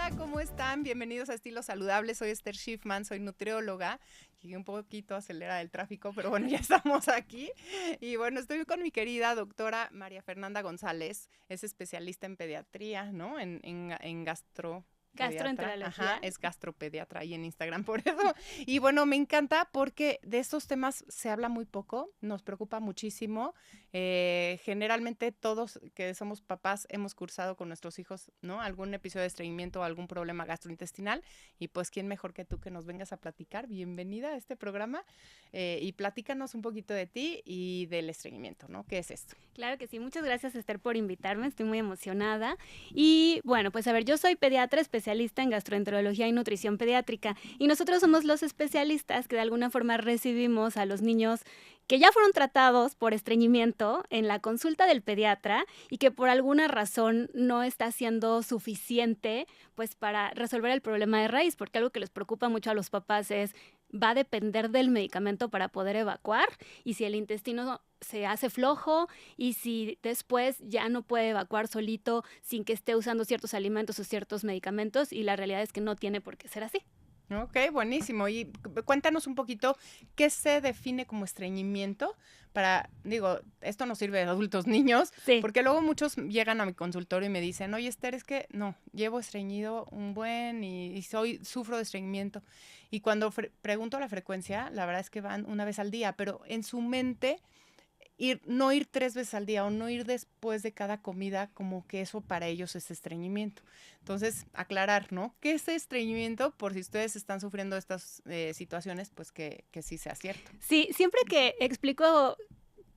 Hola, ¿cómo están? Bienvenidos a Estilo Saludable. Soy Esther Schiffman, soy nutrióloga. Llegué un poquito acelerada del tráfico, pero bueno, ya estamos aquí. Y bueno, estoy con mi querida doctora María Fernanda González. Es especialista en pediatría, ¿no? En gastro. Gastroenterología. Ajá, es gastropediatra ahí en Instagram por eso. Y bueno, me encanta porque de estos temas se habla muy poco, nos preocupa muchísimo. Generalmente todos que somos papás hemos cursado con nuestros hijos, ¿no? Algún episodio de estreñimiento o algún problema gastrointestinal. Y pues, ¿quién mejor que tú que nos vengas a platicar? Bienvenida a este programa y platícanos un poquito de ti y del estreñimiento, ¿no? ¿Qué es esto? Claro que sí, muchas gracias Esther por invitarme, estoy muy emocionada. Y bueno, pues a ver, yo soy pediatra especialista en gastroenterología y nutrición pediátrica y nosotros somos los especialistas que de alguna forma recibimos a los niños que ya fueron tratados por estreñimiento en la consulta del pediatra y que por alguna razón no está siendo suficiente pues para resolver el problema de raíz, porque algo que les preocupa mucho a los papás es va a depender del medicamento para poder evacuar y si el intestino se hace flojo y si después ya no puede evacuar solito sin que esté usando ciertos alimentos o ciertos medicamentos y la realidad es que no tiene por qué ser así. Ok, buenísimo. Y cuéntanos un poquito qué se define como estreñimiento para, digo, esto no sirve de adultos, niños, Sí. porque luego muchos llegan a mi consultorio y me dicen, oye, Esther, es que no, llevo estreñido un buen y sufro de estreñimiento. Y cuando pregunto la frecuencia, la verdad es que van una vez al día, pero en su mente no ir 3 veces al día o no ir después de cada comida, como que eso para ellos es estreñimiento. Entonces, aclarar, ¿no? ¿Qué es estreñimiento? Por si ustedes están sufriendo estas situaciones, pues que sí sea cierto. Sí, siempre que explico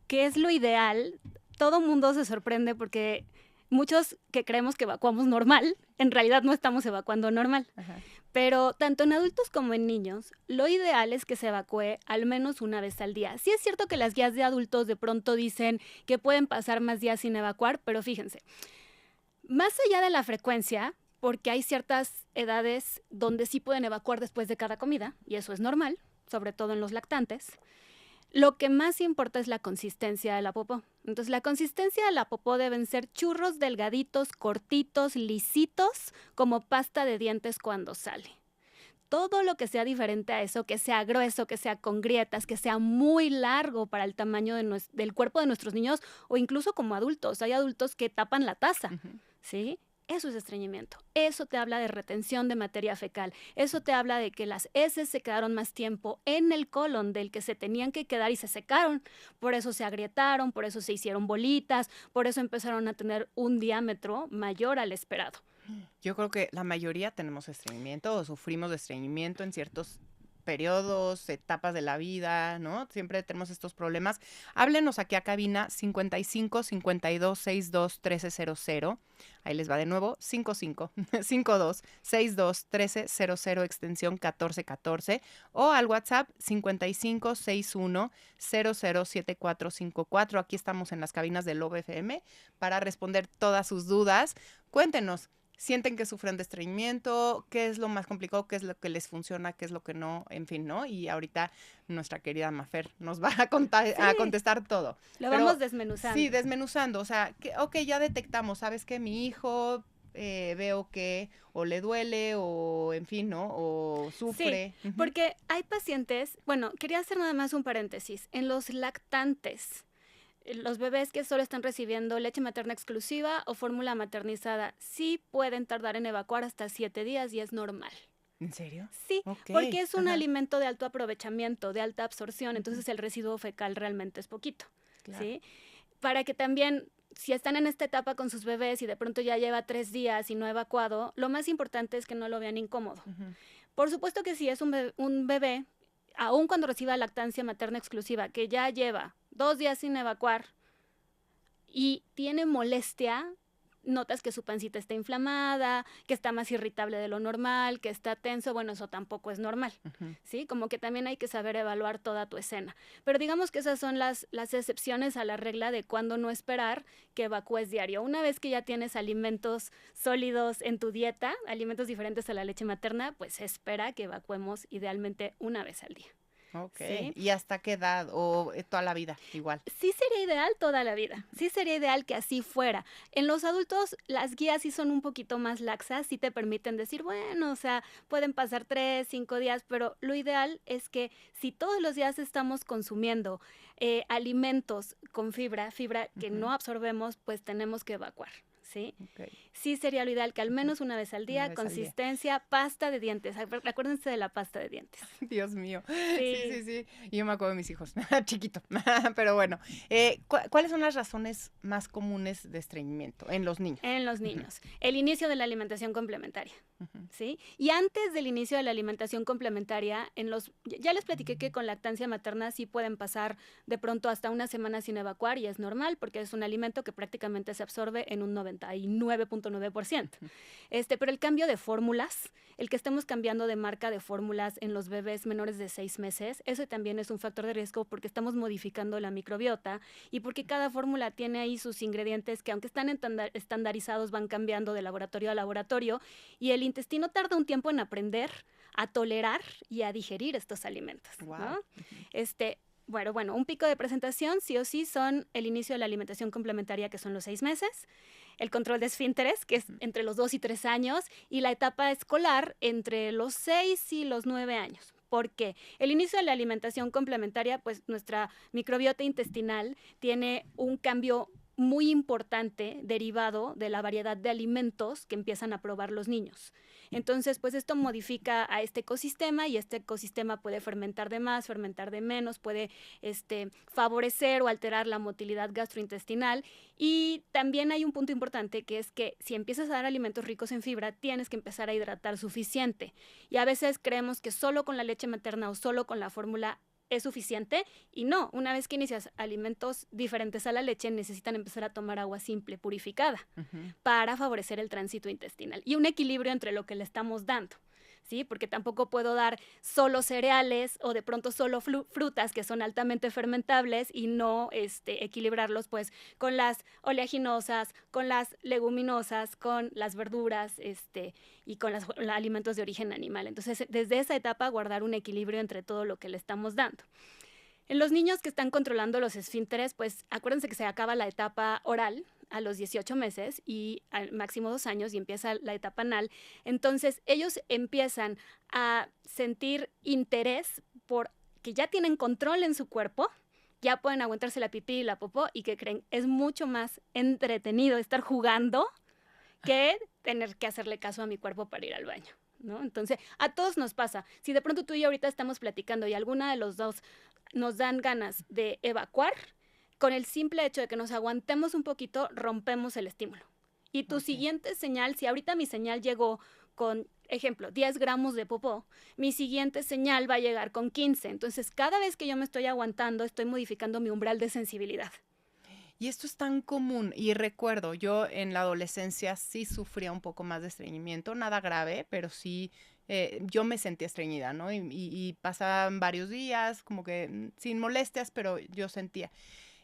qué es lo ideal, todo mundo se sorprende porque muchos que creemos que evacuamos normal, en realidad no estamos evacuando normal. Ajá. Pero tanto en adultos como en niños, lo ideal es que se evacúe al menos una vez al día. Sí es cierto que las guías de adultos de pronto dicen que pueden pasar más días sin evacuar, pero fíjense, más allá de la frecuencia, porque hay ciertas edades donde sí pueden evacuar después de cada comida, y eso es normal, sobre todo en los lactantes, lo que más importa es la consistencia de la popó. Entonces, la consistencia de la popó deben ser churros delgaditos, cortitos, lisitos, como pasta de dientes cuando sale. Todo lo que sea diferente a eso, que sea grueso, que sea con grietas, que sea muy largo para el tamaño del cuerpo de nuestros niños o incluso como adultos. Hay adultos que tapan la taza, Uh-huh. ¿sí? Eso es estreñimiento. Eso te habla de retención de materia fecal. Eso te habla de que las heces se quedaron más tiempo en el colon del que se tenían que quedar y se secaron. Por eso se agrietaron, por eso se hicieron bolitas, por eso empezaron a tener un diámetro mayor al esperado. Yo creo que la mayoría tenemos estreñimiento o sufrimos de estreñimiento en ciertos periodos, etapas de la vida, ¿no? Siempre tenemos estos problemas. Háblenos aquí a cabina 55 52 62 1300. Ahí les va de nuevo, 55 52 62 1300 extensión 1414 o al WhatsApp 55 61 007454. Aquí estamos en las cabinas del Lobo FM para responder todas sus dudas. Cuéntenos, sienten que sufren de estreñimiento, qué es lo más complicado, qué es lo que les funciona, qué es lo que no, en fin, ¿no? Y ahorita nuestra querida Mafer nos va a, a Sí, contestar todo. lo vamos Pero sí, desmenuzando. desmenuzando, o sea, ok, ya detectamos, ¿sabes qué? Mi hijo veo que o le duele o, en fin, ¿no? O Sí, sufre. Uh-huh. porque hay pacientes, bueno, quería hacer nada más un paréntesis, en los lactantes, los bebés que solo están recibiendo leche materna exclusiva o fórmula maternizada, sí pueden tardar en evacuar hasta 7 días y es normal. ¿En serio? Sí, Ok, porque es un ajá, alimento de alto aprovechamiento, de alta absorción, uh-huh. entonces el residuo fecal realmente es poquito, Claro. ¿sí? Para que también, si están en esta etapa con sus bebés y de pronto ya lleva 3 días y no ha evacuado, lo más importante es que no lo vean incómodo. Uh-huh. Por supuesto que si es un bebé, aun cuando reciba lactancia materna exclusiva, que ya lleva 2 días sin evacuar y tiene molestia, notas que su pancita está inflamada, que está más irritable de lo normal, que está tenso, bueno, eso tampoco es normal, Uh-huh. ¿sí? Como que también hay que saber evaluar toda tu escena. Pero digamos que esas son las excepciones a la regla de cuándo no esperar que evacúes diario. Una vez que ya tienes alimentos sólidos en tu dieta, alimentos diferentes a la leche materna, pues espera que evacuemos idealmente una vez al día. Ok. ¿Sí? ¿Y hasta qué edad? ¿O toda la vida igual? Sí sería ideal toda la vida, sí sería ideal que así fuera. En los adultos las guías sí son un poquito más laxas, sí te permiten decir, bueno, o sea, pueden pasar 3, 5 días, pero lo ideal es que si todos los días estamos consumiendo alimentos con fibra que Ujú. no absorbemos, pues tenemos que evacuar, ¿sí? Ok. Sí sería lo ideal que al menos una vez al Una día, vez al día. consistencia, pasta de dientes. Acuérdense de la pasta de dientes. Dios mío. Sí, Sí. sí, sí. Y yo me acuerdo de mis hijos, chiquito. Pero bueno, ¿cuáles son las razones más comunes de estreñimiento en los niños? En los Ujú, niños. El inicio de la alimentación complementaria. ujú, ¿Sí? Y antes del inicio de la alimentación complementaria, ya les platiqué que con lactancia materna sí pueden pasar de pronto hasta una semana sin evacuar y es normal porque es un alimento que prácticamente se absorbe en un 99.9%. Pero el cambio de fórmulas, el que estemos cambiando de marca de fórmulas en los bebés menores de 6 meses, eso también es un factor de riesgo porque estamos modificando la microbiota y porque cada fórmula tiene ahí sus ingredientes que aunque están estandarizados van cambiando de laboratorio a laboratorio y el intestino tarda un tiempo en aprender a tolerar y a digerir estos alimentos, ¿no? Wow. Bueno, un pico de presentación sí o sí son el inicio de la alimentación complementaria, que son los 6 meses, el control de esfínteres, que es entre los 2 y 3 años, y la etapa escolar entre los 6 y los 9 años. ¿Por qué? El inicio de la alimentación complementaria, pues nuestra microbiota intestinal tiene un cambio muy importante derivado de la variedad de alimentos que empiezan a probar los niños. Entonces, pues esto modifica a este ecosistema y este ecosistema puede fermentar de más, fermentar de menos, puede favorecer o alterar la motilidad gastrointestinal. Y también hay un punto importante que es que si empiezas a dar alimentos ricos en fibra, tienes que empezar a hidratar suficiente. Y a veces creemos que solo con la leche materna o solo con la fórmula es suficiente y no, una vez que inicias alimentos diferentes a la leche necesitan empezar a tomar agua simple, purificada, Ujú. para favorecer el tránsito intestinal y un equilibrio entre lo que le estamos dando. ¿Sí? Porque tampoco puedo dar solo cereales o de pronto solo frutas que son altamente fermentables y no equilibrarlos pues con las oleaginosas, con las leguminosas, con las verduras y con los alimentos de origen animal. Entonces, desde esa etapa guardar un equilibrio entre todo lo que le estamos dando. En los niños que están controlando los esfínteres, pues acuérdense que se acaba la etapa oral a los 18 meses y al máximo 2 años y empieza la etapa anal. Entonces ellos empiezan a sentir interés por que ya tienen control en su cuerpo, ya pueden aguantarse la pipí y la popó y que creen es mucho más entretenido estar jugando que tener que hacerle caso a mi cuerpo para ir al baño, ¿no? Entonces, a todos nos pasa. Si de pronto tú y yo ahorita estamos platicando y alguna de los dos nos dan ganas de evacuar, con el simple hecho de que nos aguantemos un poquito, rompemos el estímulo. Y tu Ok. siguiente señal, si ahorita mi señal llegó con, ejemplo, 10 gramos de popó, mi siguiente señal va a llegar con 15. Entonces, cada vez que yo me estoy aguantando, estoy modificando mi umbral de sensibilidad. Y esto es tan común. Y recuerdo, yo en la adolescencia sí sufría un poco más de estreñimiento, nada grave, pero sí yo me sentía estreñida, ¿no? Y pasaban varios días, como que sin molestias, pero yo sentía.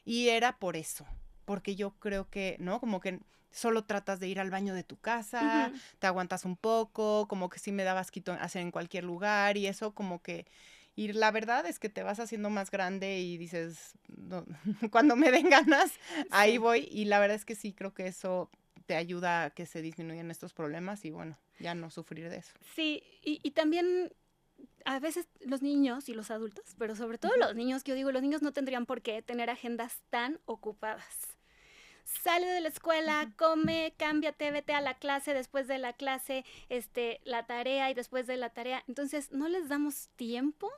Y era por eso, porque yo creo que, ¿no? Como que solo tratas de ir al baño de tu casa, Ujú. te aguantas un poco, como que sí me daba asquito hacer en cualquier lugar y eso como que... Y la verdad es que te vas haciendo más grande y dices, "No, cuando me den ganas, ahí Sí. voy". Y la verdad es que sí, creo que eso te ayuda a que se disminuyan estos problemas y bueno, ya no sufrir de eso. Sí, y también a veces los niños y los adultos, pero sobre todo Ujú. los niños, que yo digo, los niños no tendrían por qué tener agendas tan ocupadas. Sale de la escuela, Ujú. come, cámbiate, vete a la clase, después de la clase, la tarea y después de la tarea. Entonces, no les damos tiempo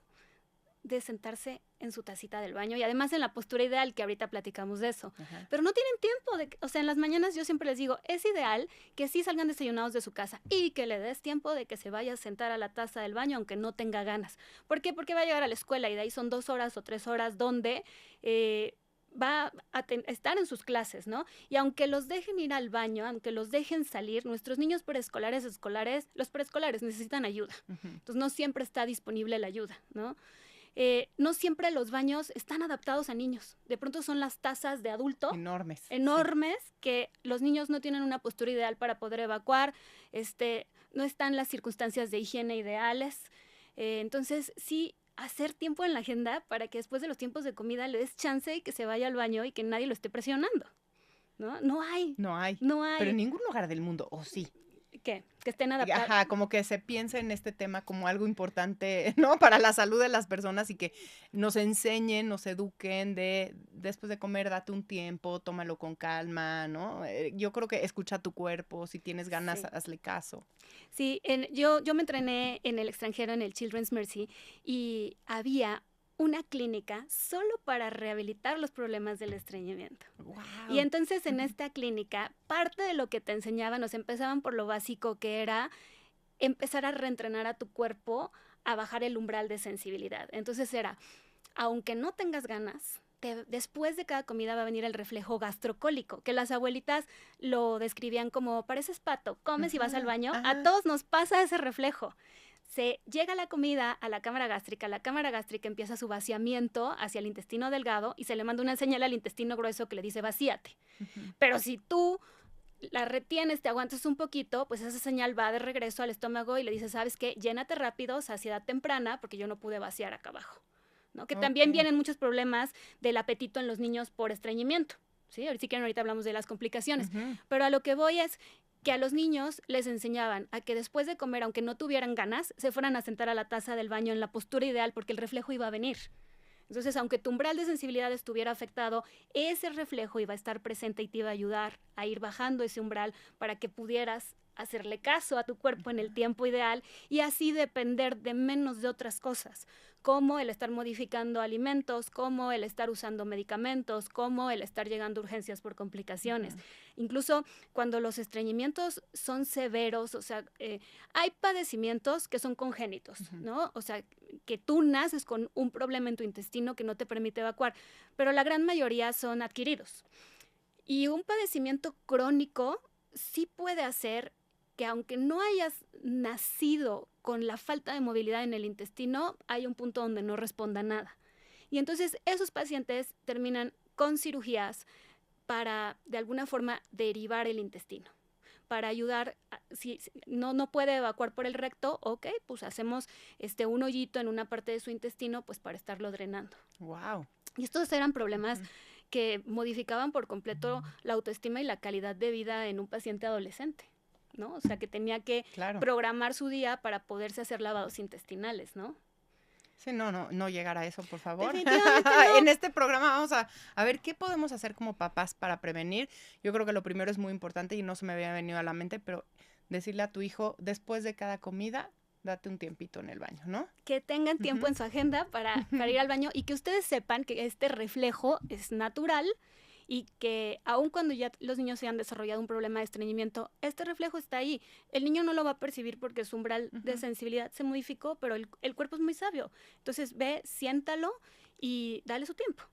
de sentarse en su tacita del baño y además en la postura ideal, que ahorita platicamos de eso. Ajá. Pero no tienen tiempo o sea, en las mañanas yo siempre les digo, es ideal que sí salgan desayunados de su casa y que le des tiempo de que se vaya a sentar a la taza del baño aunque no tenga ganas. ¿Por qué? Porque va a llegar a la escuela y de ahí son 2 horas o 3 horas donde va a estar en sus clases, ¿no? Y aunque los dejen ir al baño, aunque los dejen salir, nuestros niños preescolares, los preescolares necesitan ayuda. Ujú. Entonces no siempre está disponible la ayuda, ¿no? No siempre los baños están adaptados a niños. De pronto son las tazas de adulto Enormes, sí. enormes que los niños no tienen una postura ideal para poder evacuar, no están las circunstancias de higiene ideales. Entonces, sí, hacer tiempo en la agenda para que después de los tiempos de comida le des chance y que se vaya al baño y que nadie lo esté presionando, ¿no? No hay, No hay. no Pero en hay. ningún lugar del mundo, ¿o sí? ¿Qué? Que estén adaptados. Ajá, como que se piense en este tema como algo importante, ¿no? Para la salud de las personas y que nos enseñen, nos eduquen de después de comer, date un tiempo, tómalo con calma, ¿no? Yo creo que escucha tu cuerpo, si tienes ganas, Sí. hazle caso. Sí, yo me entrené en el extranjero, en el Children's Mercy, y había una clínica solo para rehabilitar los problemas del estreñimiento. Y Wow. entonces en esta clínica, parte de lo que te enseñaban, nos empezaban por lo básico que era empezar a reentrenar a tu cuerpo a bajar el umbral de sensibilidad. Entonces era, aunque no tengas ganas, después de cada comida va a venir el reflejo gastrocólico, que las abuelitas lo describían como, pareces pato, comes y vas al baño. A Ajá. todos nos pasa ese reflejo. Se llega la comida a la cámara gástrica empieza su vaciamiento hacia el intestino delgado y se le manda una señal al intestino grueso que le dice vacíate. Ujú. Pero si tú la retienes, te aguantas un poquito, pues esa señal va de regreso al estómago y le dices, ¿sabes qué? Llénate rápido, saciedad temprana, porque yo no pude vaciar acá abajo, ¿no? Que también Ok. vienen muchos problemas del apetito en los niños por estreñimiento, ¿sí? Si quieren, ahorita hablamos de las complicaciones. Ujú. Pero a lo que voy es que a los niños les enseñaban a que después de comer, aunque no tuvieran ganas, se fueran a sentar a la taza del baño en la postura ideal porque el reflejo iba a venir. Entonces, aunque tu umbral de sensibilidad estuviera afectado, ese reflejo iba a estar presente y te iba a ayudar a ir bajando ese umbral para que pudieras hacerle caso a tu cuerpo en el tiempo ideal y así depender de menos de otras cosas, como el estar modificando alimentos, como el estar usando medicamentos, como el estar llegando a urgencias por complicaciones. Ujú. Incluso cuando los estreñimientos son severos, o sea, hay padecimientos que son congénitos, Ujú. ¿no? O sea, que tú naces con un problema en tu intestino que no te permite evacuar, pero la gran mayoría son adquiridos. Y un padecimiento crónico sí puede hacer que aunque no hayas nacido con la falta de movilidad en el intestino, hay un punto donde no responda nada. Y entonces esos pacientes terminan con cirugías para de alguna forma derivar el intestino, para ayudar, si no puede evacuar por el recto, ok, pues hacemos un hoyito en una parte de su intestino pues para estarlo drenando. Wow. Y estos eran problemas Ujú. que modificaban por completo la autoestima y la calidad de vida en un paciente adolescente, ¿no? O sea, que tenía que Claro. programar su día para poderse hacer lavados intestinales, ¿no? Sí, no llegar a eso, por favor. Definitivamente En no. este programa vamos a ver qué podemos hacer como papás para prevenir. Yo creo que lo primero es muy importante y no se me había venido a la mente, pero decirle a tu hijo, después de cada comida, date un tiempito en el baño, ¿no? Que tengan tiempo Ujú. en su agenda para ir al baño y que ustedes sepan que este reflejo es natural y que aun cuando ya los niños se han desarrollado un problema de estreñimiento, este reflejo está ahí. El niño no lo va a percibir porque su umbral de Ujú. sensibilidad se modificó, pero el cuerpo es muy sabio. Entonces ve, siéntalo y dale su tiempo.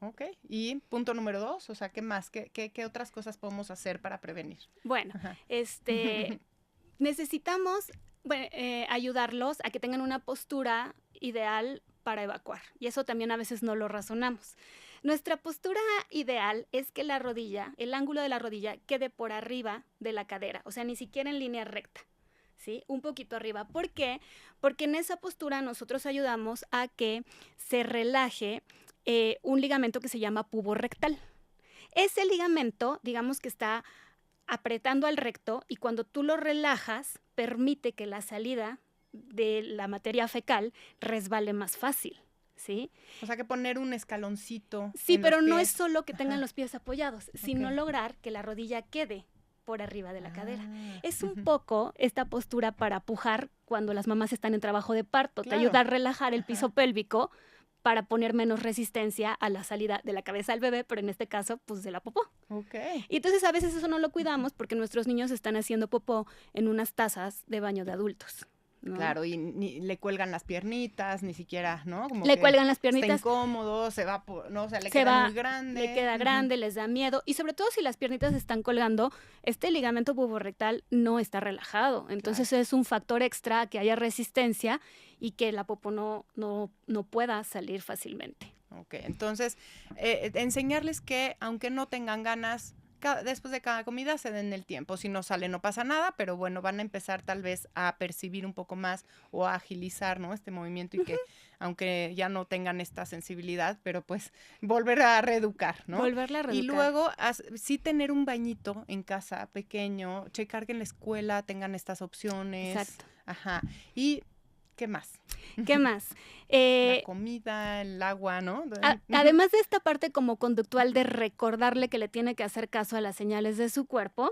Ok. Y punto número 2, o sea, ¿qué más? ¿Qué otras cosas podemos hacer para prevenir? Bueno, Ajá. necesitamos ayudarlos a que tengan una postura ideal para evacuar. Y eso también a veces no lo razonamos. Nuestra postura ideal es que la rodilla, el ángulo de la rodilla, quede por arriba de la cadera, o sea, ni siquiera en línea recta, ¿sí? Un poquito arriba. ¿Por qué? Porque en esa postura nosotros ayudamos a que se relaje un ligamento que se llama pubo rectal. Ese ligamento, digamos que está apretando al recto y cuando tú lo relajas, permite que la salida de la materia fecal resbale más fácil, ¿sí? O sea, que poner un escaloncito Sí, en los pero no es pies. solo que tengan Ajá. los pies apoyados, sino Ok. lograr que la rodilla quede por arriba de la cadera. Ah, Es un ujú. poco esta postura para pujar cuando las mamás están en trabajo de parto. Te Claro. ayuda a relajar el piso Ajá. pélvico para poner menos resistencia a la salida de la cabeza del bebé, pero en este caso, pues de la popó. Ok. Y entonces a veces eso no lo cuidamos porque nuestros niños están haciendo popó en unas tazas de baño de adultos, ¿no? Claro, y ni le cuelgan las piernitas, ni siquiera, ¿no? Como Le que cuelgan las está piernitas, incómodo, se va por, no, o sea, le se queda muy va, le grande. queda Ujú. grande, les da miedo y sobre todo si las piernitas están colgando, este ligamento puborectal no está relajado. Entonces es un factor extra a que haya resistencia y que la popó no pueda salir fácilmente. Ok, entonces, enseñarles que aunque no tengan ganas, después de cada comida se den el tiempo. Si no sale, no pasa nada, pero bueno, van a empezar tal vez a percibir un poco más o a agilizar, ¿no? Este movimiento y que, aunque ya no tengan esta sensibilidad, pero pues volver a reeducar, ¿no? Volverla a reeducar. Y luego, sí tener un bañito en casa pequeño, checar que en la escuela tengan estas opciones. Exacto. Ajá. Y ¿qué más? ¿Qué más? La comida, el agua, ¿no? Además de esta parte como conductual de recordarle que le tiene que hacer caso a las señales de su cuerpo,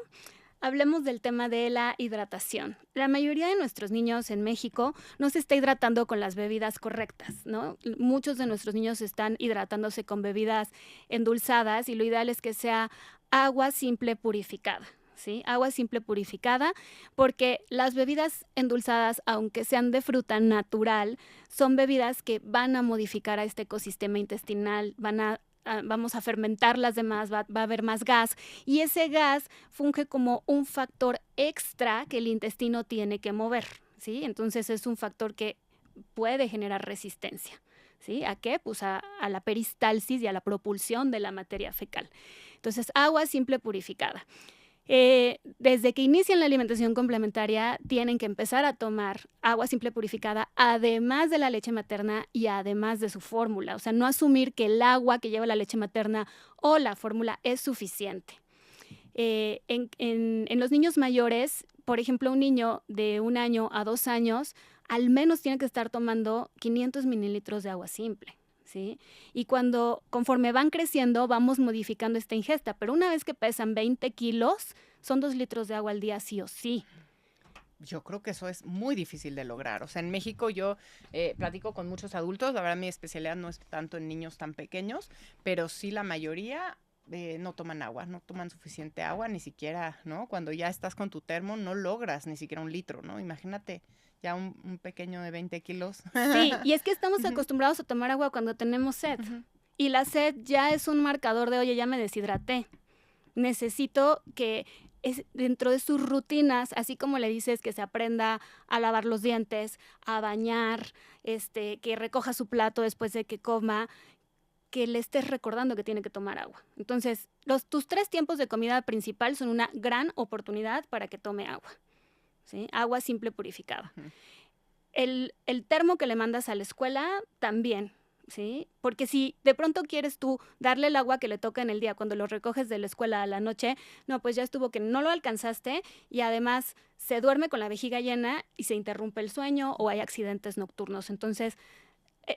hablemos del tema de la hidratación. La mayoría de nuestros niños en México no se está hidratando con las bebidas correctas, ¿no? Muchos de nuestros niños están hidratándose con bebidas endulzadas y lo ideal es que sea agua simple purificada. ¿Sí? Agua simple purificada, porque las bebidas endulzadas, aunque sean de fruta natural, son bebidas que van a modificar a este ecosistema intestinal, vamos a fermentarlas de más, va a haber más gas, y ese gas funge como un factor extra que el intestino tiene que mover, ¿sí? Entonces es un factor que puede generar resistencia, ¿sí? ¿A qué? Pues a la peristalsis y a la propulsión de la materia fecal. Entonces, agua simple purificada. Desde que inician la alimentación complementaria tienen que empezar a tomar agua simple purificada, además de la leche materna y además de su fórmula. O sea, no asumir que el agua que lleva la leche materna o la fórmula es suficiente. En los niños mayores, por ejemplo, un niño de 1 año a 2 años, al menos tiene que estar tomando 500 mililitros de agua simple. ¿Sí? Y conforme van creciendo, vamos modificando esta ingesta, pero una vez que pesan 20 kilos, son 2 litros de agua al día sí o sí. Yo creo que eso es muy difícil de lograr. O sea, en México yo platico con muchos adultos, la verdad mi especialidad no es tanto en niños tan pequeños, pero sí la mayoría no toman agua, no toman suficiente agua, ni siquiera, ¿no? Cuando ya estás con tu termo no logras ni siquiera 1 litro, ¿no? Imagínate. Ya un pequeño de 20 kilos. Sí, y es que estamos acostumbrados a tomar agua cuando tenemos sed. Y la sed ya es un marcador de, oye, ya me deshidraté. Necesito que dentro de sus rutinas, así como le dices que se aprenda a lavar los dientes, a bañar, que recoja su plato después de que coma, que le estés recordando que tiene que tomar agua. Entonces, tus 3 tiempos de comida principal son una gran oportunidad para que tome agua. ¿Sí? Agua simple purificada. El termo que le mandas a la escuela también, ¿sí? Porque si de pronto quieres tú darle el agua que le toca en el día cuando lo recoges de la escuela a la noche, no, pues ya estuvo que no lo alcanzaste y además se duerme con la vejiga llena y se interrumpe el sueño o hay accidentes nocturnos. Entonces,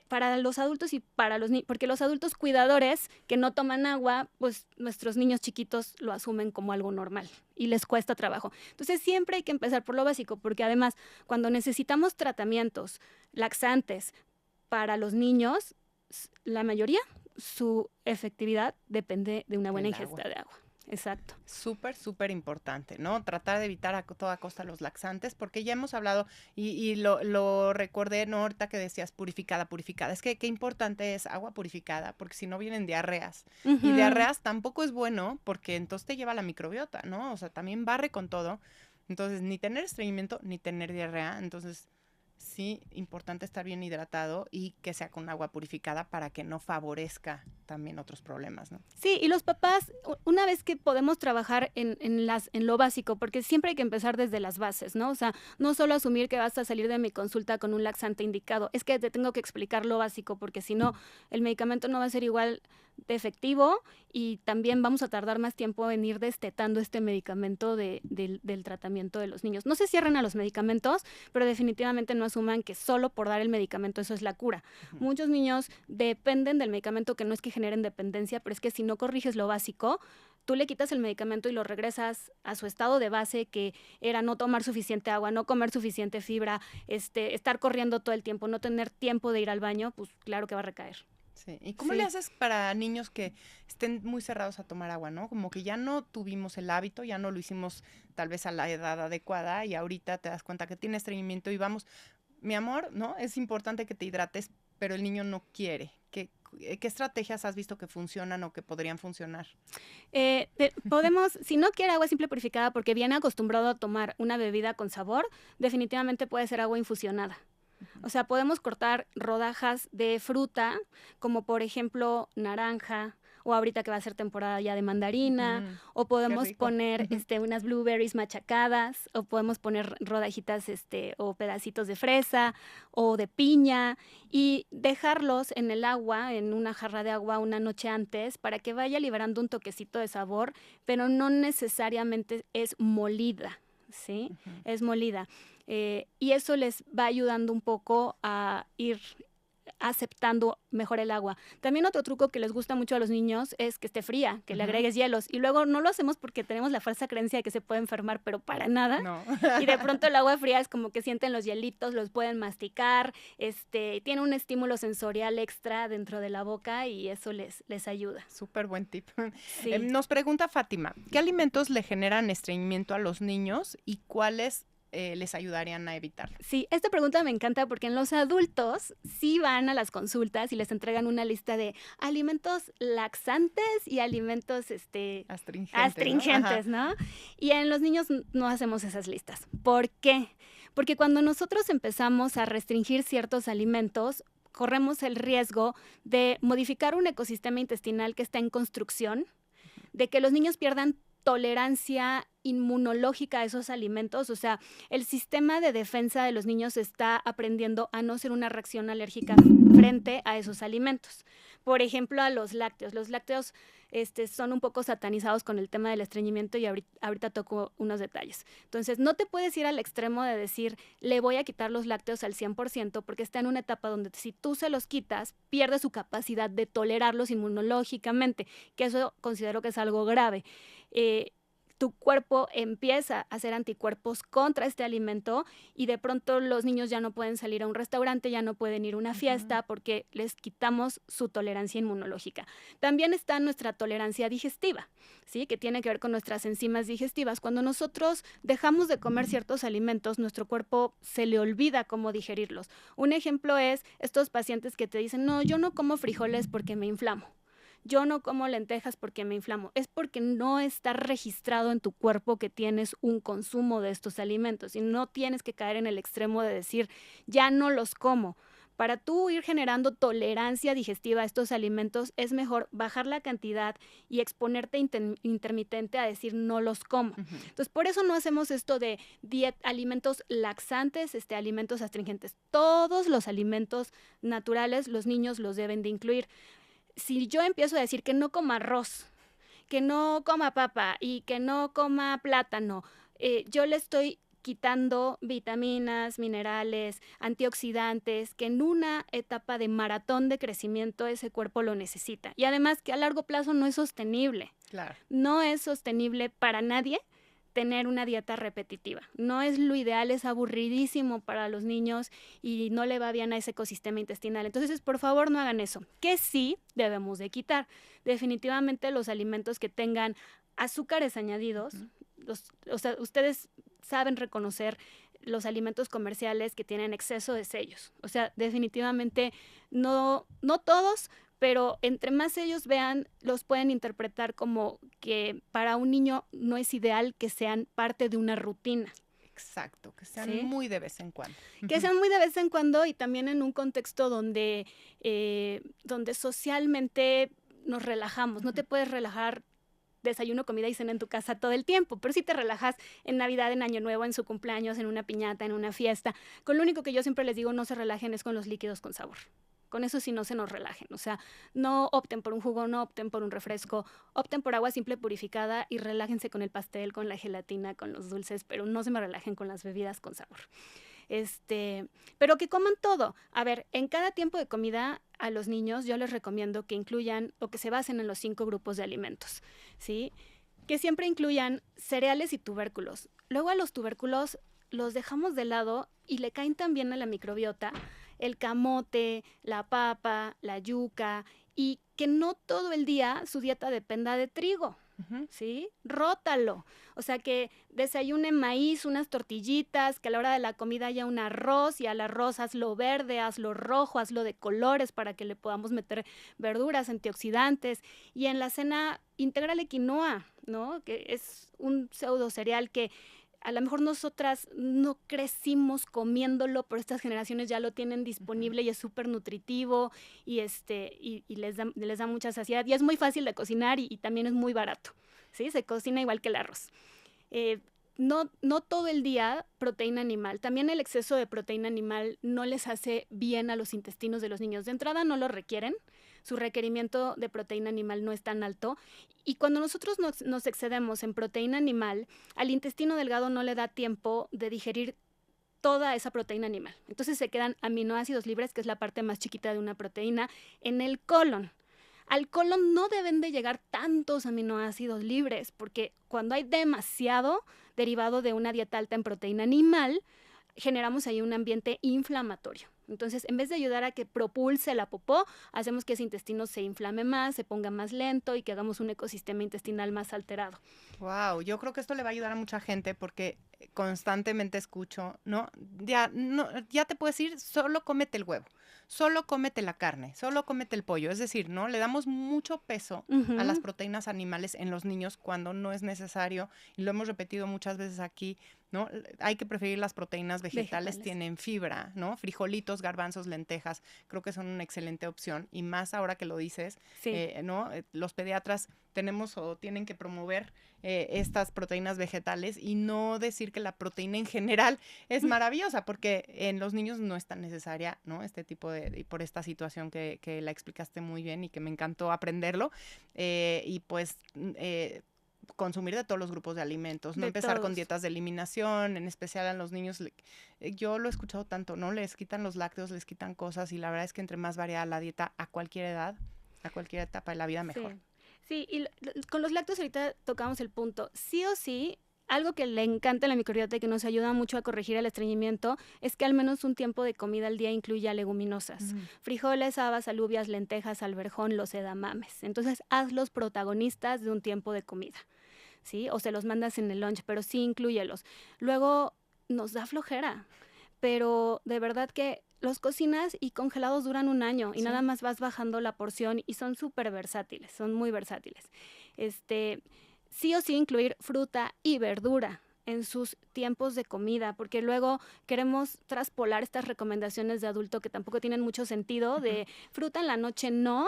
para los adultos y para los niños, porque los adultos cuidadores que no toman agua, pues nuestros niños chiquitos lo asumen como algo normal y les cuesta trabajo. Entonces siempre hay que empezar por lo básico, porque además cuando necesitamos tratamientos laxantes para los niños, la mayoría, su efectividad depende de una buena ingesta de agua. Exacto. Súper, súper importante, ¿no? Tratar de evitar a toda costa los laxantes, porque ya hemos hablado y lo recordé, ¿no? Ahorita que decías purificada. Es que qué importante es agua purificada, porque si no vienen diarreas. Y diarreas tampoco es bueno, porque entonces te lleva la microbiota, ¿no? O sea, también barre con todo. Entonces, ni tener estreñimiento, ni tener diarrea. Entonces, sí, importante estar bien hidratado y que sea con agua purificada para que no favorezca también otros problemas, ¿no? Sí, y los papás, una vez que podemos trabajar en lo básico, porque siempre hay que empezar desde las bases, ¿no? O sea, no solo asumir que vas a salir de mi consulta con un laxante indicado, es que te tengo que explicar lo básico, porque si no, el medicamento no va a ser igual de efectivo y también vamos a tardar más tiempo en ir destetando este medicamento del tratamiento de los niños. No se cierren a los medicamentos, pero definitivamente no asuman que solo por dar el medicamento eso es la cura. Muchos niños dependen del medicamento, que no es que generen dependencia, pero es que si no corriges lo básico, tú le quitas el medicamento y lo regresas a su estado de base, que era no tomar suficiente agua, no comer suficiente fibra, estar corriendo todo el tiempo, no tener tiempo de ir al baño, pues claro que va a recaer. Sí. ¿Y cómo le haces para niños que estén muy cerrados a tomar agua, ¿no? Como que ya no tuvimos el hábito, ya no lo hicimos tal vez a la edad adecuada y ahorita te das cuenta que tiene estreñimiento y vamos, mi amor, ¿no? Es importante que te hidrates, pero el niño no quiere. ¿Qué estrategias has visto que funcionan o que podrían funcionar? Podemos, si no quiere agua simple purificada porque viene acostumbrado a tomar una bebida con sabor, definitivamente puede ser agua infusionada. O sea, podemos cortar rodajas de fruta, como por ejemplo naranja o ahorita que va a ser temporada ya de mandarina, o podemos poner unas blueberries machacadas, o podemos poner rodajitas o pedacitos de fresa o de piña y dejarlos en el agua, en una jarra de agua una noche antes para que vaya liberando un toquecito de sabor, pero no necesariamente es molida, ¿sí? Es molida. Y eso les va ayudando un poco a ir aceptando mejor el agua. También otro truco que les gusta mucho a los niños es que esté fría, que le agregues hielos. Y luego no lo hacemos porque tenemos la falsa creencia de que se puede enfermar, pero para nada. No. Y de pronto el agua fría es como que sienten los hielitos, los pueden masticar, tiene un estímulo sensorial extra dentro de la boca y eso les ayuda. Súper buen tip. Sí. Nos pregunta Fátima, ¿qué alimentos le generan estreñimiento a los niños y cuáles les ayudarían a evitarlo? Sí, esta pregunta me encanta porque en los adultos sí van a las consultas y les entregan una lista de alimentos laxantes y alimentos astringentes, ¿no? Y en los niños no hacemos esas listas. ¿Por qué? Porque cuando nosotros empezamos a restringir ciertos alimentos, corremos el riesgo de modificar un ecosistema intestinal que está en construcción, de que los niños pierdan tolerancia inmunológica a esos alimentos, o sea, el sistema de defensa de los niños está aprendiendo a no ser una reacción alérgica frente a esos alimentos. Por ejemplo, a los lácteos. Los lácteos son un poco satanizados con el tema del estreñimiento y ahorita toco unos detalles. Entonces, no te puedes ir al extremo de decir, le voy a quitar los lácteos al 100%, porque está en una etapa donde si tú se los quitas, pierde su capacidad de tolerarlos inmunológicamente, que eso considero que es algo grave. Tu cuerpo empieza a hacer anticuerpos contra este alimento y de pronto los niños ya no pueden salir a un restaurante, ya no pueden ir a una fiesta porque les quitamos su tolerancia inmunológica. También está nuestra tolerancia digestiva, ¿sí? Que tiene que ver con nuestras enzimas digestivas. Cuando nosotros dejamos de comer ciertos alimentos, nuestro cuerpo se le olvida cómo digerirlos. Un ejemplo es estos pacientes que te dicen, no, yo no como frijoles porque me inflamo. Yo no como lentejas porque me inflamo. Es porque no está registrado en tu cuerpo que tienes un consumo de estos alimentos y no tienes que caer en el extremo de decir, ya no los como. Para tú ir generando tolerancia digestiva a estos alimentos, es mejor bajar la cantidad y exponerte intermitente a decir no los como. Entonces, por eso no hacemos esto de alimentos laxantes, alimentos astringentes. Todos los alimentos naturales, los niños los deben de incluir. Si yo empiezo a decir que no coma arroz, que no coma papa y que no coma plátano, yo le estoy quitando vitaminas, minerales, antioxidantes, que en una etapa de maratón de crecimiento ese cuerpo lo necesita. Y además que a largo plazo no es sostenible. Claro. No es sostenible para nadie tener una dieta repetitiva. No es lo ideal, es aburridísimo para los niños y no le va bien a ese ecosistema intestinal. Entonces, por favor, no hagan eso. Que sí debemos de quitar. Definitivamente los alimentos que tengan azúcares añadidos, ustedes saben reconocer los alimentos comerciales que tienen exceso de sellos. O sea, definitivamente no todos, pero entre más ellos vean, los pueden interpretar como que para un niño no es ideal que sean parte de una rutina. Exacto, que sean muy de vez en cuando. Que sean muy de vez en cuando y también en un contexto donde socialmente nos relajamos. No te puedes relajar desayuno, comida y cena en tu casa todo el tiempo, pero sí te relajas en Navidad, en Año Nuevo, en su cumpleaños, en una piñata, en una fiesta. Con lo único que yo siempre les digo, no se relajen es con los líquidos con sabor. Con eso sí no se nos relajen, o sea, no opten por un jugo, no opten por un refresco, opten por agua simple purificada y relájense con el pastel, con la gelatina, con los dulces, pero no se me relajen con las bebidas con sabor. Pero que coman todo. A ver, en cada tiempo de comida a los niños yo les recomiendo que incluyan o que se basen en los 5 grupos de alimentos, ¿sí? Que siempre incluyan cereales y tubérculos. Luego a los tubérculos los dejamos de lado y le caen también a la microbiota el camote, la papa, la yuca, y que no todo el día su dieta dependa de trigo, ¿sí? Rótalo. O sea, que desayune maíz, unas tortillitas, que a la hora de la comida haya un arroz, y al arroz hazlo verde, hazlo rojo, hazlo de colores para que le podamos meter verduras, antioxidantes, y en la cena intégrale quinoa, ¿no? Que es un pseudo cereal que a lo mejor nosotras no crecimos comiéndolo, pero estas generaciones ya lo tienen disponible y es súper nutritivo y les da mucha saciedad. Y es muy fácil de cocinar y también es muy barato, ¿sí? Se cocina igual que el arroz. No todo el día proteína animal. También el exceso de proteína animal no les hace bien a los intestinos de los niños. De entrada no lo requieren. Su requerimiento de proteína animal no es tan alto. Y cuando nosotros nos excedemos en proteína animal, al intestino delgado no le da tiempo de digerir toda esa proteína animal. Entonces se quedan aminoácidos libres, que es la parte más chiquita de una proteína, en el colon. Al colon no deben de llegar tantos aminoácidos libres, porque cuando hay demasiado derivado de una dieta alta en proteína animal, generamos ahí un ambiente inflamatorio. Entonces, en vez de ayudar a que propulse la popó, hacemos que ese intestino se inflame más, se ponga más lento y que hagamos un ecosistema intestinal más alterado. Wow, yo creo que esto le va a ayudar a mucha gente porque constantemente escucho, ¿no? Ya te puedes ir, solo cómete el huevo, solo cómete la carne, solo cómete el pollo. Es decir, ¿no? Le damos mucho peso a las proteínas animales en los niños cuando no es necesario, y lo hemos repetido muchas veces aquí, ¿no? Hay que preferir las proteínas vegetales, tienen fibra, ¿no? Frijolitos, garbanzos, lentejas, creo que son una excelente opción, y más ahora que lo dices, ¿no? Los pediatras tenemos o tienen que promover estas proteínas vegetales y no decir que la proteína en general es maravillosa, porque en los niños no es tan necesaria, ¿no? Este tipo y por esta situación que la explicaste muy bien y que me encantó aprenderlo, y pues consumir de todos los grupos de alimentos, no empezar con dietas de eliminación, en especial a los niños. Yo lo he escuchado tanto, ¿no? Les quitan los lácteos, les quitan cosas, y la verdad es que entre más variada la dieta a cualquier edad, a cualquier etapa de la vida, mejor. Sí, y con los lácteos ahorita tocamos el punto. Sí o sí, algo que le encanta a la microbiota y que nos ayuda mucho a corregir el estreñimiento es que al menos un tiempo de comida al día incluya leguminosas. Frijoles, habas, alubias, lentejas, alverjón, los edamames. Entonces, hazlos protagonistas de un tiempo de comida, ¿sí? O se los mandas en el lunch, pero sí inclúyelos. Luego, nos da flojera, pero de verdad que los cocinas y congelados duran un año y nada más vas bajando la porción y son súper versátiles, son muy versátiles. Sí o sí incluir fruta y verdura en sus tiempos de comida, porque luego queremos traspolar estas recomendaciones de adulto que tampoco tienen mucho sentido, de fruta en la noche no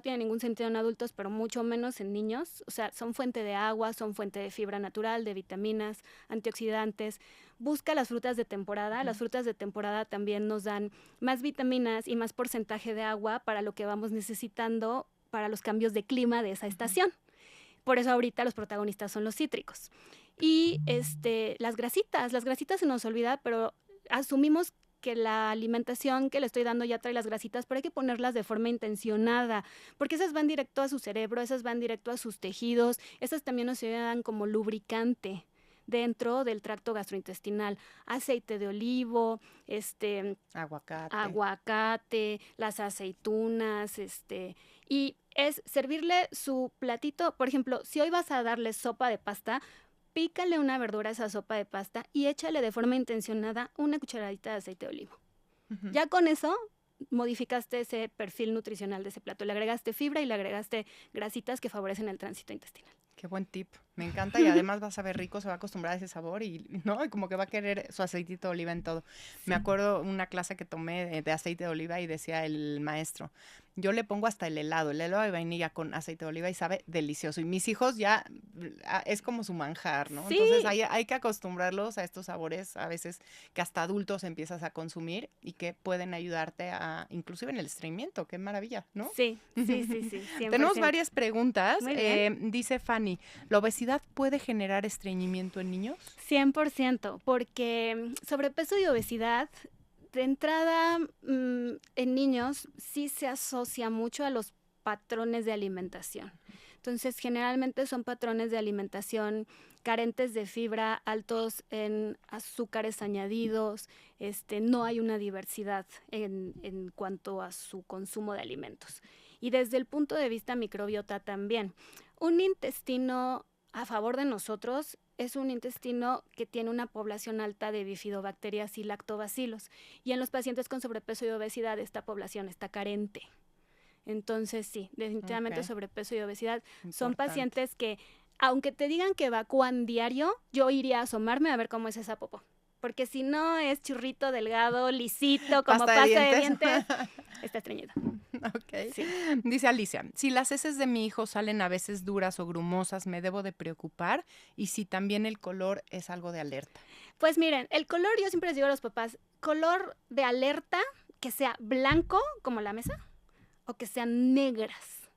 tiene ningún sentido en adultos, pero mucho menos en niños. O sea, son fuente de agua, son fuente de fibra natural, de vitaminas, antioxidantes. Busca las frutas de temporada. Las frutas de temporada también nos dan más vitaminas y más porcentaje de agua para lo que vamos necesitando para los cambios de clima de esa estación. Por eso ahorita los protagonistas son los cítricos. Y las grasitas se nos olvida, pero asumimos que la alimentación que le estoy dando ya trae las grasitas, pero hay que ponerlas de forma intencionada, porque esas van directo a su cerebro, esas van directo a sus tejidos, esas también nos ayudan como lubricante dentro del tracto gastrointestinal. Aceite de olivo, aguacate, las aceitunas, y es servirle su platito. Por ejemplo, si hoy vas a darle sopa de pasta, pícale una verdura a esa sopa de pasta y échale de forma intencionada una cucharadita de aceite de olivo. Ya con eso modificaste ese perfil nutricional de ese plato. Le agregaste fibra y le agregaste grasitas que favorecen el tránsito intestinal. Qué buen tip, me encanta, y además va a saber rico, se va a acostumbrar a ese sabor y como que va a querer su aceitito de oliva en todo. Me acuerdo una clase que tomé de aceite de oliva y decía el maestro, yo le pongo hasta el helado de vainilla con aceite de oliva y sabe delicioso, y mis hijos ya es como su manjar, ¿no? Sí. Entonces hay que acostumbrarlos a estos sabores a veces que hasta adultos empiezas a consumir y que pueden ayudarte inclusive en el estreñimiento. Qué maravilla, ¿no? Sí. 100%. Tenemos varias preguntas. Muy bien. Dice Fanny, ¿la obesidad puede generar estreñimiento en niños? 100%, porque sobrepeso y obesidad, de entrada, en niños sí se asocia mucho a los patrones de alimentación. Entonces, generalmente son patrones de alimentación carentes de fibra, altos en azúcares añadidos, no hay una diversidad en cuanto a su consumo de alimentos. Y desde el punto de vista microbiota también, un intestino a favor de nosotros es un intestino que tiene una población alta de bifidobacterias y lactobacilos. Y en los pacientes con sobrepeso y obesidad esta población está carente. Entonces sí, definitivamente sobrepeso y obesidad son pacientes que aunque te digan que evacúan diario, yo iría a asomarme a ver cómo es esa popó. Porque si no es churrito delgado, lisito, como pasta de dientes, está estreñido. Ok. Sí. Dice Alicia, si las heces de mi hijo salen a veces duras o grumosas, ¿me debo de preocupar? Y si también el color es algo de alerta. Pues miren, el color, yo siempre les digo a los papás, color de alerta, que sea blanco, como la mesa, o que sean negras.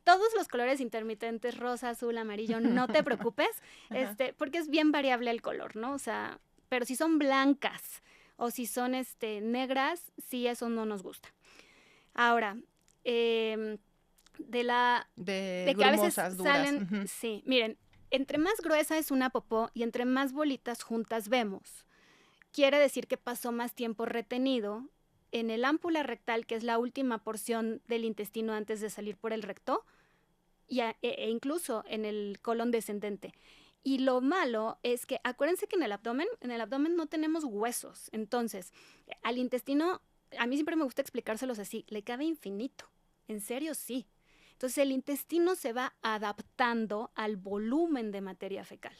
Todos los colores intermitentes, rosa, azul, amarillo, no te preocupes, porque es bien variable el color, ¿no? O sea, pero si son blancas o si son negras, sí, eso no nos gusta. Ahora, de que a veces grumosas, duras. salen, sí, miren, entre más gruesa es una popó y entre más bolitas juntas vemos, quiere decir que pasó más tiempo retenido en el ámpula rectal, que es la última porción del intestino antes de salir por el recto, e incluso en el colon descendente. Y lo malo es que, acuérdense que en el abdomen no tenemos huesos. Entonces, al intestino, a mí siempre me gusta explicárselos así, le cabe infinito. En serio, sí. Entonces, el intestino se va adaptando al volumen de materia fecal.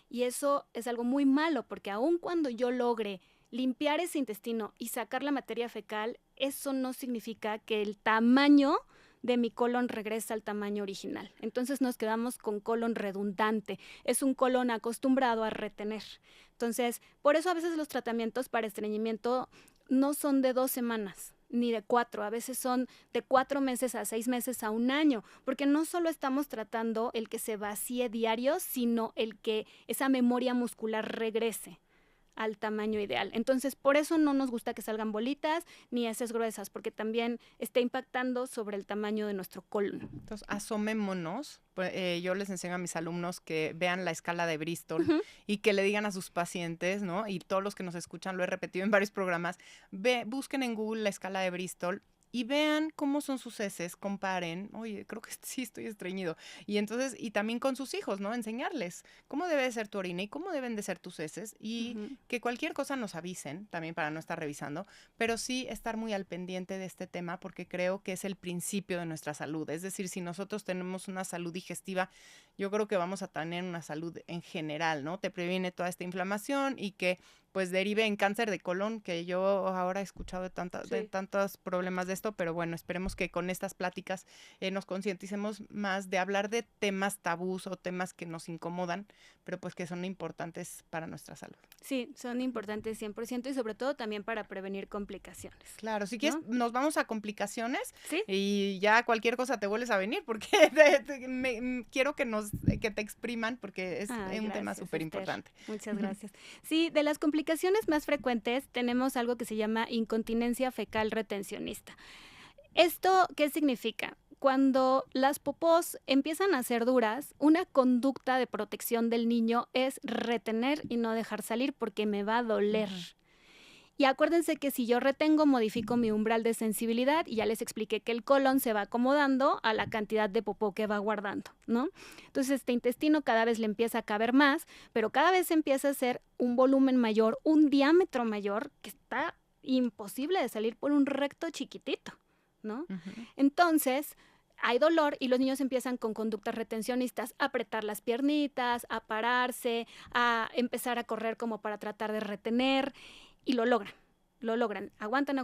Y eso es algo muy malo, porque aun cuando yo logre limpiar ese intestino y sacar la materia fecal, eso no significa que el tamaño de mi colon regresa al tamaño original. Entonces nos quedamos con colon redundante. Es un colon acostumbrado a retener. Entonces, por eso a veces los tratamientos para estreñimiento no son de 2 semanas ni de 4, a veces son de 4 meses a 6 meses a 1 año, porque no solo estamos tratando el que se vacíe diario, sino el que esa memoria muscular regrese al tamaño ideal. Entonces, por eso no nos gusta que salgan bolitas ni heces gruesas, porque también está impactando sobre el tamaño de nuestro colon. Entonces, asomémonos. Yo les enseño a mis alumnos que vean la escala de Bristol y que le digan a sus pacientes, ¿no? Y todos los que nos escuchan, lo he repetido en varios programas, busquen en Google la escala de Bristol y vean cómo son sus heces, comparen, oye, creo que sí estoy estreñido. Y entonces, y también con sus hijos, ¿no? Enseñarles cómo debe de ser tu orina y cómo deben de ser tus heces y que cualquier cosa nos avisen, también para no estar revisando, pero sí estar muy al pendiente de este tema porque creo que es el principio de nuestra salud. Es decir, si nosotros tenemos una salud digestiva, yo creo que vamos a tener una salud en general, ¿no? Te previene toda esta inflamación y que pues derive en cáncer de colon, que yo ahora he escuchado de tantos problemas de esto, pero bueno, esperemos que con estas pláticas nos concienticemos más de hablar de temas tabús o temas que nos incomodan, pero pues que son importantes para nuestra salud. Sí, son importantes 100% y sobre todo también para prevenir complicaciones. Claro, si quieres, ¿no? nos vamos a complicaciones. ¿Sí? Y ya cualquier cosa te vuelves a venir porque quiero que te expriman porque es un tema súper importante. Muchas gracias. Sí, de las complicaciones más frecuentes tenemos algo que se llama incontinencia fecal retencionista. ¿Esto qué significa? Cuando las popós empiezan a ser duras, una conducta de protección del niño es retener y no dejar salir porque me va a doler. Y acuérdense que si yo retengo, modifico mi umbral de sensibilidad y ya les expliqué que el colon se va acomodando a la cantidad de popó que va guardando, ¿no? Entonces este intestino cada vez le empieza a caber más, pero cada vez empieza a ser un volumen mayor, un diámetro mayor, que está imposible de salir por un recto chiquitito, ¿no? Entonces hay dolor y los niños empiezan con conductas retencionistas, a apretar las piernitas, a pararse, a empezar a correr como para tratar de retener y lo logran, aguantan.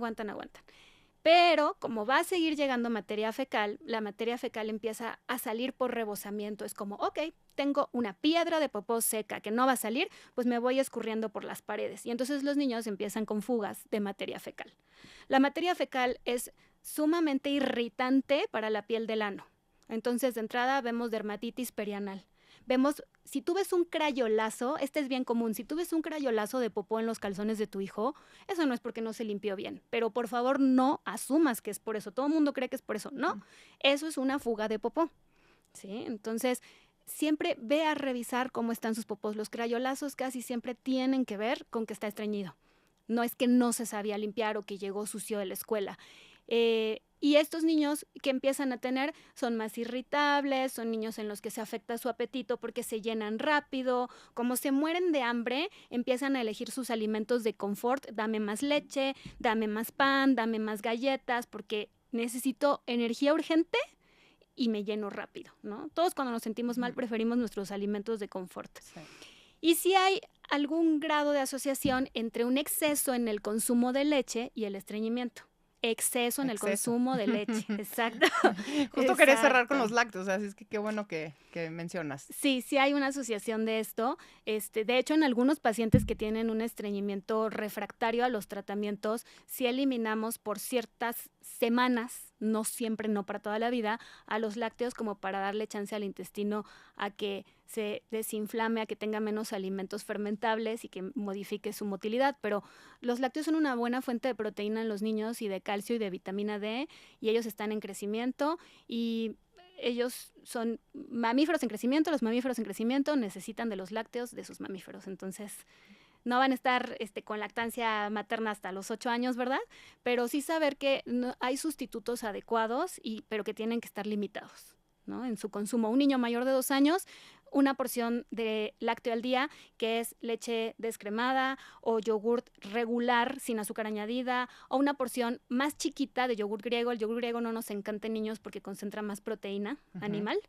Pero como va a seguir llegando materia fecal, la materia fecal empieza a salir por rebosamiento. Es como, ok, tengo una piedra de popó seca que no va a salir, pues me voy escurriendo por las paredes. Y entonces los niños empiezan con fugas de materia fecal. La materia fecal es sumamente irritante para la piel del ano. Entonces, de entrada, vemos dermatitis perianal. Vemos, si tú ves un crayolazo, este es bien común, si tú ves un crayolazo de popó en los calzones de tu hijo, eso no es porque no se limpió bien, pero por favor no asumas que es por eso. Todo el mundo cree que es por eso. No, eso es una fuga de popó, ¿sí? Entonces, siempre ve a revisar cómo están sus popós. Los crayolazos casi siempre tienen que ver con que está estreñido. No es que no se sabía limpiar o que llegó sucio de la escuela. Y estos niños que empiezan a tener son más irritables, son niños en los que se afecta su apetito porque se llenan rápido, como se mueren de hambre, empiezan a elegir sus alimentos de confort, dame más leche, dame más pan, dame más galletas, porque necesito energía urgente y me lleno rápido, ¿no? Todos cuando nos sentimos mal preferimos nuestros alimentos de confort. Sí. Y si hay algún grado de asociación entre un exceso en el consumo de leche y el estreñimiento. Exceso en el consumo de leche, exacto. Justo quería cerrar con Exacto. los lácteos, así es que qué bueno que mencionas. Sí, sí hay una asociación de esto. De hecho, en algunos pacientes que tienen un estreñimiento refractario a los tratamientos, si eliminamos por ciertas semanas, no siempre, no para toda la vida, a los lácteos como para darle chance al intestino a que se desinflame, a que tenga menos alimentos fermentables y que modifique su motilidad. Pero los lácteos son una buena fuente de proteína en los niños y de calcio y de vitamina D, y ellos están en crecimiento y ellos son mamíferos en crecimiento. Los mamíferos en crecimiento necesitan de los lácteos de sus mamíferos. Entonces, no van a estar con lactancia materna hasta los 8 años, ¿verdad? Pero sí saber que hay sustitutos adecuados, pero que tienen que estar limitados, ¿no? En su consumo. Un niño mayor de 2 años, una porción de lácteo al día, que es leche descremada o yogurt regular sin azúcar añadida, o una porción más chiquita de yogur griego. El yogur griego no nos encanta en niños porque concentra más proteína animal,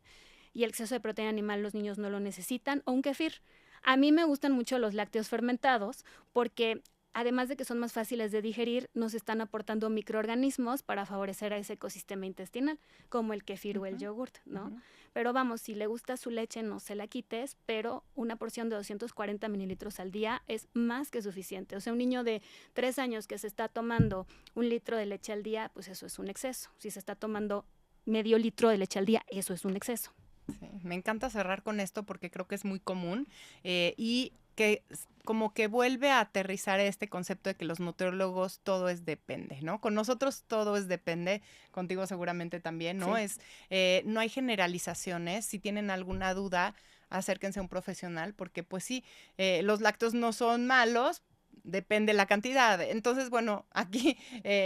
y el exceso de proteína animal los niños no lo necesitan, o un kefir. A mí me gustan mucho los lácteos fermentados porque, además de que son más fáciles de digerir, nos están aportando microorganismos para favorecer a ese ecosistema intestinal, como el kefir o el yogurt, ¿no? Pero vamos, si le gusta su leche, no se la quites, pero una porción de 240 mililitros al día es más que suficiente. O sea, un niño de 3 años que se está tomando 1 litro de leche al día, pues eso es un exceso. Si se está tomando medio litro de leche al día, eso es un exceso. Sí, me encanta cerrar con esto porque creo que es muy común y que como que vuelve a aterrizar este concepto de que los nutriólogos todo es depende, ¿no? Con nosotros todo es depende, contigo seguramente también, ¿no? Sí. No hay generalizaciones. Si tienen alguna duda, acérquense a un profesional porque pues sí, los lácteos no son malos, depende la cantidad. Entonces, bueno, aquí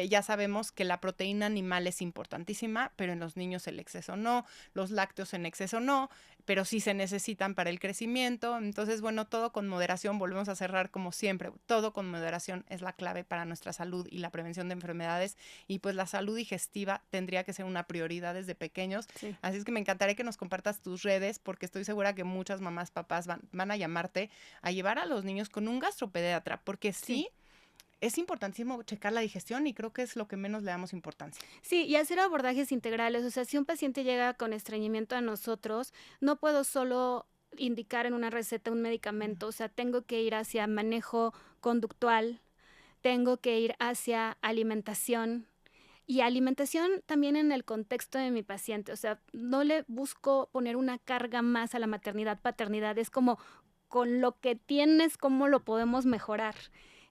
ya sabemos que la proteína animal es importantísima, pero en los niños el exceso no, los lácteos en exceso no, pero sí se necesitan para el crecimiento. Entonces, bueno, todo con moderación, volvemos a cerrar como siempre, todo con moderación es la clave para nuestra salud y la prevención de enfermedades, y pues la salud digestiva tendría que ser una prioridad desde pequeños. Sí. Así es que me encantaría que nos compartas tus redes, porque estoy segura que muchas mamás, papás van a llamarte a llevar a los niños con un gastropediatra, porque sí, es importantísimo checar la digestión y creo que es lo que menos le damos importancia. Sí, y hacer abordajes integrales. O sea, si un paciente llega con estreñimiento a nosotros, no puedo solo indicar en una receta un medicamento. O sea, tengo que ir hacia manejo conductual, tengo que ir hacia alimentación. Y alimentación también en el contexto de mi paciente. O sea, no le busco poner una carga más a la maternidad, paternidad. Es como con lo que tienes, cómo lo podemos mejorar.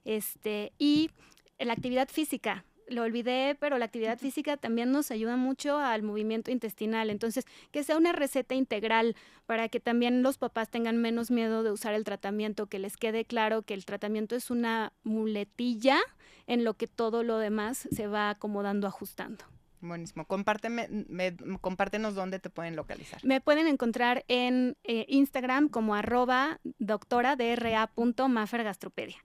Y la actividad física. Lo olvidé, pero la actividad física también nos ayuda mucho al movimiento intestinal. Entonces, que sea una receta integral para que también los papás tengan menos miedo de usar el tratamiento, que les quede claro que el tratamiento es una muletilla en lo que todo lo demás se va acomodando, ajustando. Buenísimo. Compártenos dónde te pueden localizar. Me pueden encontrar en Instagram como @doctora.dra.mafergastropedia.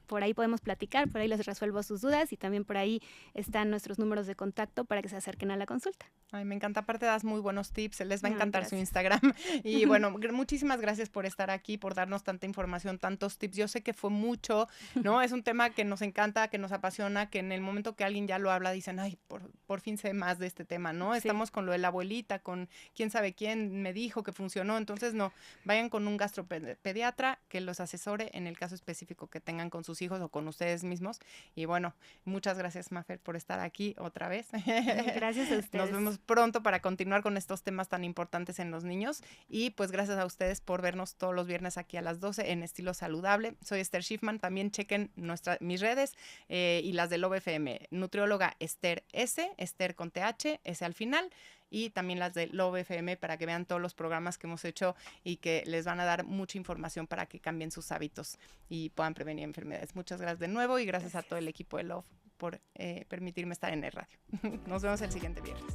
Por ahí podemos platicar, por ahí les resuelvo sus dudas y también por ahí están nuestros números de contacto para que se acerquen a la consulta. Ay, me encanta. Aparte das muy buenos tips. Les va a encantar Gracias. su Instagram. Y bueno, muchísimas gracias por estar aquí, por darnos tanta información, tantos tips. Yo sé que fue mucho, ¿no? Es un tema que nos encanta, que nos apasiona, que en el momento que alguien ya lo habla dicen, ay, por fin sé más de este tema, ¿no? Sí. Estamos con lo de la abuelita, con quién sabe quién me dijo que funcionó. Entonces, no, vayan con un gastropediatra que los asesore en el caso específico que tengan con sus hijos o con ustedes mismos. Y bueno, muchas gracias, Mafer, por estar aquí otra vez. Gracias a ustedes. Nos vemos pronto para continuar con estos temas tan importantes en los niños. Y pues gracias a ustedes por vernos todos los viernes aquí a las 12 en Estilo Saludable. Soy Esther Schiffman. También chequen mis redes y las de Love FM. Nutrióloga Esther S, Esther con TH, S al final. Y también las de Love FM para que vean todos los programas que hemos hecho y que les van a dar mucha información para que cambien sus hábitos y puedan prevenir enfermedades. Muchas gracias de nuevo y gracias a todo el equipo de Love por permitirme estar en el radio. Nos vemos el siguiente viernes.